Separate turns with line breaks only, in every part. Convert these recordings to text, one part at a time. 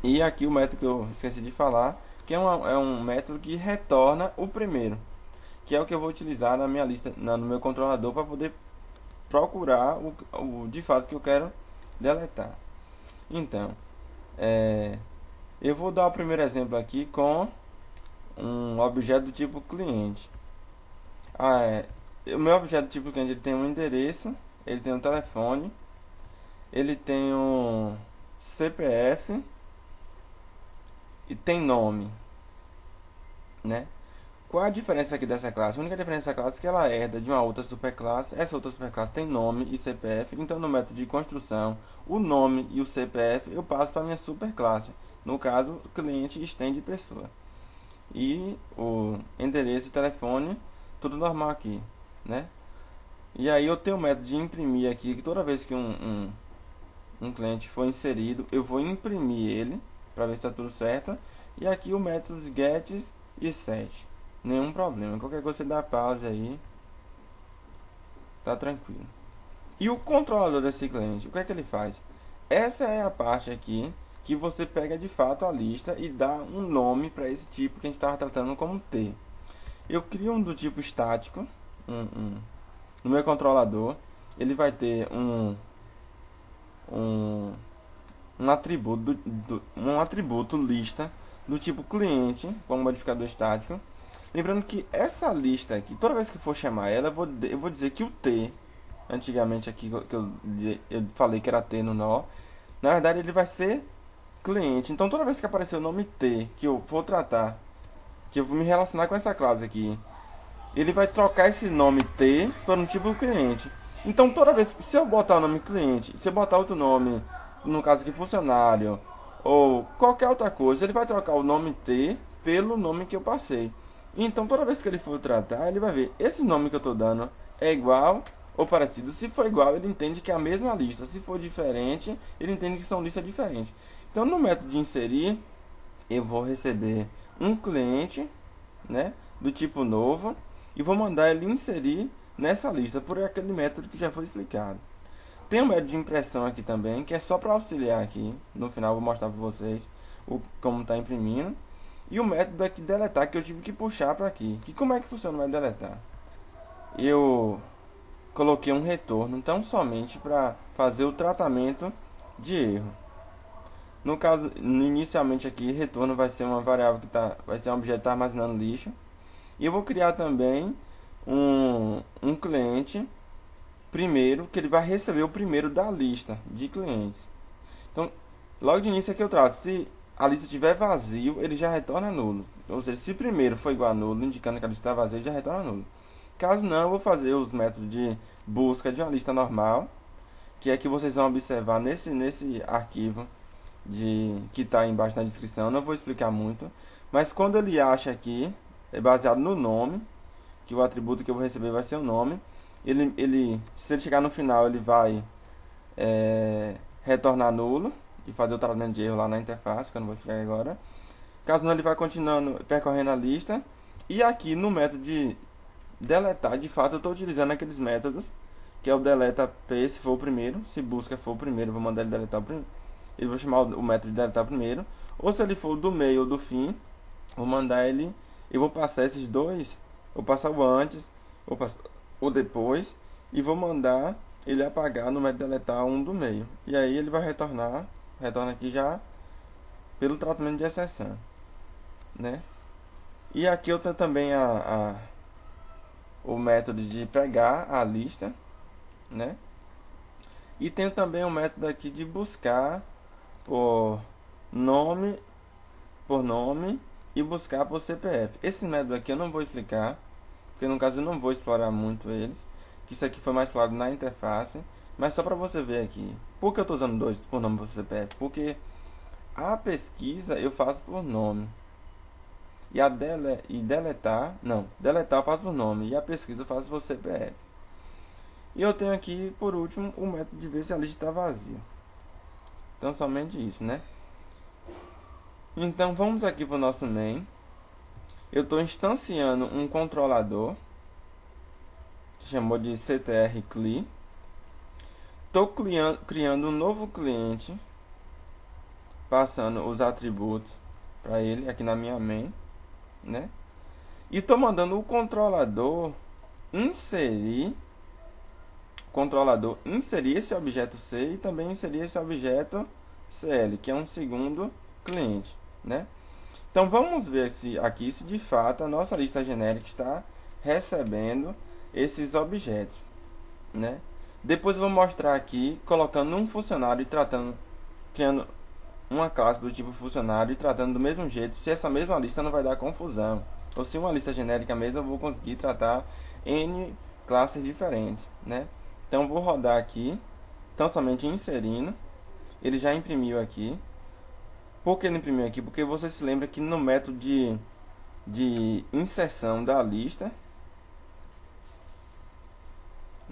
E aqui o método que eu esqueci de falar, que é um método que retorna o primeiro, que é o que eu vou utilizar na minha lista, no meu controlador, para poder procurar o de fato que eu quero deletar. Então, é, eu vou dar o primeiro exemplo aqui com um objeto do tipo cliente. O meu objeto do tipo cliente ele tem um endereço, ele tem um telefone, ele tem um CPF e tem nome, né? Qual a diferença aqui dessa classe? A única diferença dessa classe é que ela herda de uma outra superclasse. Essa outra superclasse tem nome e CPF. Então, no método de construção, o nome e o CPF eu passo para a minha superclasse. No caso, cliente estende pessoa. E o endereço e telefone, tudo normal aqui, né? E aí eu tenho o método de imprimir aqui, que toda vez que um cliente for inserido, eu vou imprimir ele para ver se está tudo certo. E aqui o método de get e set. Nenhum problema. Qualquer coisa você dá pausa aí, tá tranquilo. E o controlador desse cliente, o que é que ele faz? Essa é a parte aqui que você pega de fato a lista e dá um nome para esse tipo que a gente estava tratando como T. Eu crio um do tipo estático, um, um, no meu controlador, ele vai ter um, um atributo lista do tipo cliente como modificador estático. Lembrando que essa lista aqui, toda vez que for chamar ela, eu vou dizer que o T, antigamente aqui que eu falei que era T no nó, na verdade ele vai ser cliente. Então toda vez que aparecer o nome T que eu for tratar, que eu vou me relacionar com essa classe aqui, ele vai trocar esse nome T para um tipo cliente. Então toda vez que se eu botar o nome cliente, se eu botar outro nome, no caso aqui funcionário, ou qualquer outra coisa, ele vai trocar o nome T pelo nome que eu passei. Então toda vez que ele for tratar, ele vai ver esse nome que eu estou dando é igual ou parecido. Se for igual, ele entende que é a mesma lista. Se for diferente, ele entende que são listas diferentes. Então no método de inserir, eu vou receber um cliente, né, do tipo novo e vou mandar ele inserir nessa lista por aquele método que já foi explicado. Tem um método de impressão aqui também, que é só para auxiliar aqui. No final vou mostrar para vocês como está imprimindo. E o método aqui de deletar que eu tive que puxar para aqui. Que como é que funciona o método de deletar? Eu coloquei um retorno tão somente para fazer o tratamento de erro. No caso, inicialmente aqui, retorno vai ser uma variável vai ser um objeto que está armazenando lixo. E eu vou criar também um cliente primeiro, que ele vai receber o primeiro da lista de clientes. Então, logo de início aqui eu trato, se a lista estiver vazio, ele já retorna nulo. Ou seja, se primeiro for igual a nulo, indicando que a lista está vazia, ele já retorna nulo. Caso não, eu vou fazer os métodos de busca de uma lista normal, que é que vocês vão observar nesse arquivo que está embaixo na descrição. Eu não vou explicar muito, mas quando ele acha aqui, é baseado no nome, que o atributo que eu vou receber vai ser o nome. Se ele chegar no final, ele vai retornar nulo e fazer o tratamento de erro lá na interface, que eu não vou explicar agora. Caso não, ele vai continuando percorrendo a lista. E aqui no método de deletar, de fato, eu estou utilizando aqueles métodos, que é o deleta p se for o primeiro, se busca for o primeiro, eu vou mandar ele deletar o primeiro. Eu vou chamar o método de deletar primeiro. Ou se ele for do meio ou do fim, vou mandar ele. Eu vou passar esses dois. Vou passar o antes, vou passar o depois. E vou mandar ele apagar no método deletar um do meio. E aí ele vai retornar. Retorna aqui já pelo tratamento de exceção, né? E aqui eu tenho também o método de pegar a lista, né? E tem também o método aqui de buscar por nome por nome e buscar por CPF. Esse método aqui eu não vou explicar, porque no caso eu não vou explorar muito eles, que isso aqui foi mais claro na interface, mas só para você ver aqui. Por que eu estou usando dois por nome e por CPF? Porque a pesquisa eu faço por nome. Deletar, não, deletar eu faço por nome e a pesquisa eu faço por CPF. E eu tenho aqui, por último, o método de ver se a lista está vazia. Então, somente isso, né? Então, vamos aqui para o nosso main. Eu estou instanciando um controlador, que chamou de ctrcli. Estou criando um novo cliente, passando os atributos para ele aqui na minha main, né? E estou mandando o controlador inserir esse objeto C e também inserir esse objeto CL, que é um segundo cliente, né? Então vamos ver se aqui se de fato a nossa lista genérica está recebendo esses objetos, né? Depois eu vou mostrar aqui colocando um funcionário e criando uma classe do tipo funcionário e tratando do mesmo jeito, se essa mesma lista não vai dar confusão, ou se uma lista genérica mesmo eu vou conseguir tratar N classes diferentes, né? Então vou rodar aqui, então somente inserindo, ele já imprimiu aqui. Por que ele imprimiu aqui? Porque você se lembra que no método de inserção da lista,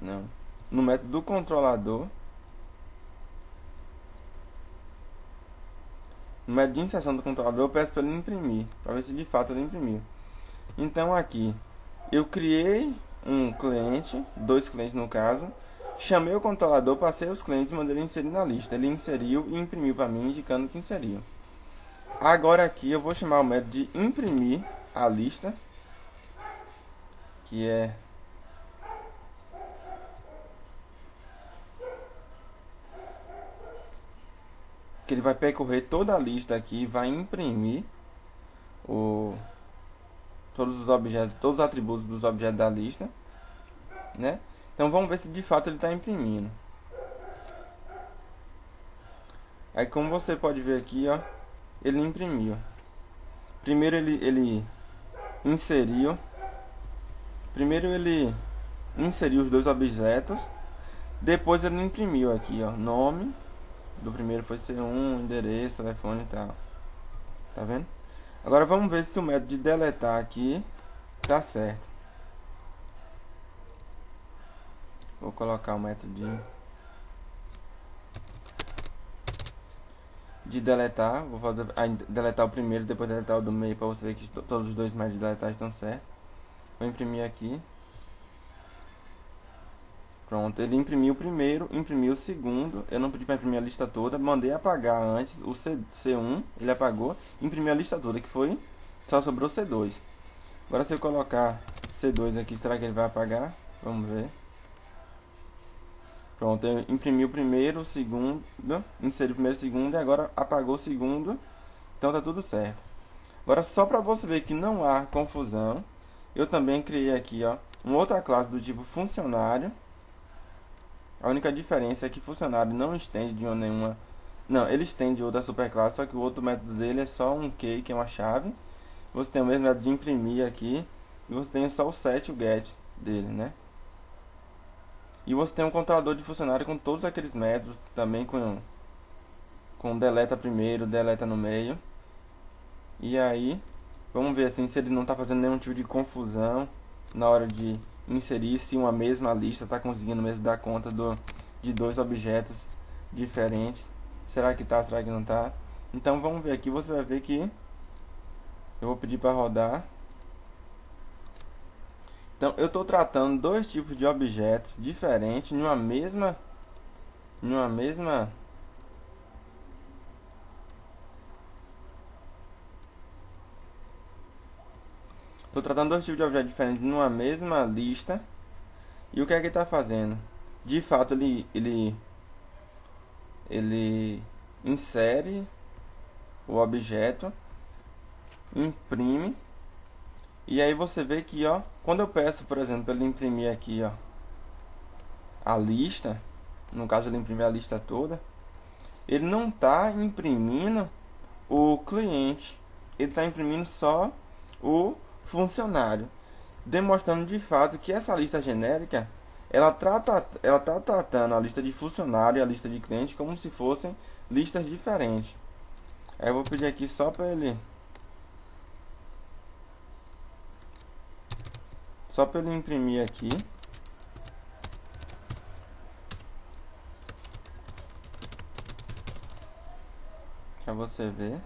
não, no método do controlador, no método de inserção do controlador, eu peço para ele imprimir, para ver se de fato ele imprimiu. Então aqui, eu criei um cliente, dois clientes no caso, chamei o controlador, passei os clientes e mandei ele inserir na lista. Ele inseriu e imprimiu para mim, indicando que inseriu. Agora aqui eu vou chamar o método de imprimir a lista, que é que ele vai percorrer toda a lista aqui e vai imprimir todos os objetos, todos os atributos dos objetos da lista, né? Então vamos ver se de fato ele está imprimindo. Aí como você pode ver aqui, ó, ele imprimiu. Primeiro ele inseriu os dois objetos. Depois ele imprimiu aqui, ó, nome do primeiro foi C1, endereço, telefone e tal. Tá vendo? Agora vamos ver se o método de deletar aqui tá certo. Vou colocar o método de deletar. Vou fazer deletar o primeiro, depois deletar o do meio, para você ver que todos os dois métodos de deletar estão certos. Vou imprimir aqui. Pronto, ele imprimiu o primeiro, imprimiu o segundo. Eu não pedi para imprimir a lista toda, mandei apagar antes o C1, ele apagou, imprimiu a lista toda, que foi, só sobrou C2. Agora se eu colocar C2 aqui, será que ele vai apagar? Vamos ver. Pronto, eu imprimi o primeiro, o segundo, inseri o primeiro e o segundo, e agora apagou o segundo, então tá tudo certo. Agora só para você ver que não há confusão, eu também criei aqui, ó, uma outra classe do tipo funcionário. A única diferença é que funcionário não estende de nenhuma. Não, ele estende outra superclasse, só que o outro método dele é só um key, que é uma chave. Você tem o mesmo método de imprimir aqui. E você tem só o set e o get dele, né? E você tem um contador de funcionário com todos aqueles métodos, também com deleta primeiro, deleta no meio. E aí, vamos ver assim se ele não está fazendo nenhum tipo de confusão na hora de inserir, se uma mesma lista está conseguindo mesmo dar conta de dois objetos diferentes. Será que tá, será que não tá? Então vamos ver aqui, você vai ver que eu vou pedir para rodar. Então eu estou tratando dois tipos de objetos diferentes em uma mesma Estou tratando dois tipos de objetos diferentes numa mesma lista. E o que é que ele está fazendo? De fato, ele insere o objeto, imprime. E aí você vê que, ó, quando eu peço, por exemplo, para ele imprimir aqui, ó, a lista, no caso ele imprime a lista toda, ele não está imprimindo o cliente, ele está imprimindo só o funcionário, demonstrando de fato que essa lista genérica ela está tratando a lista de funcionário e a lista de cliente como se fossem listas diferentes. Aí eu vou pedir aqui só para ele imprimir aqui. Para você ver.